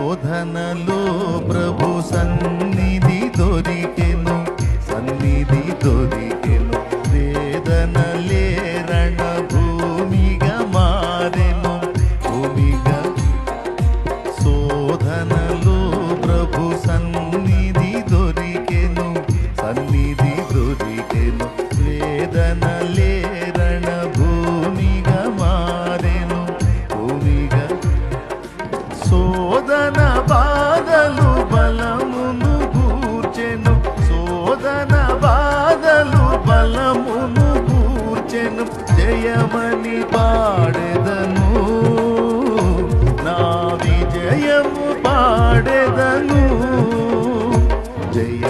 శోధనలో ప్రభు సన్నిధి దొరికెను, సన్నిధి దొరికెను. వేదనలే రణభూమిగా మారెను, భూమిగా. శోధనలో ప్రభు సన్నిధి దొరికెను, సన్నిధి దొరికెను. వేదనలే రణభూమిగా మారెను, భూమిగా. శోధన బాధలు బలమును గూర్చెను, శోధన బాధలు బలమును గూర్చెను. జయమని పాడెదను, నా విజయము పాడెదను. జయ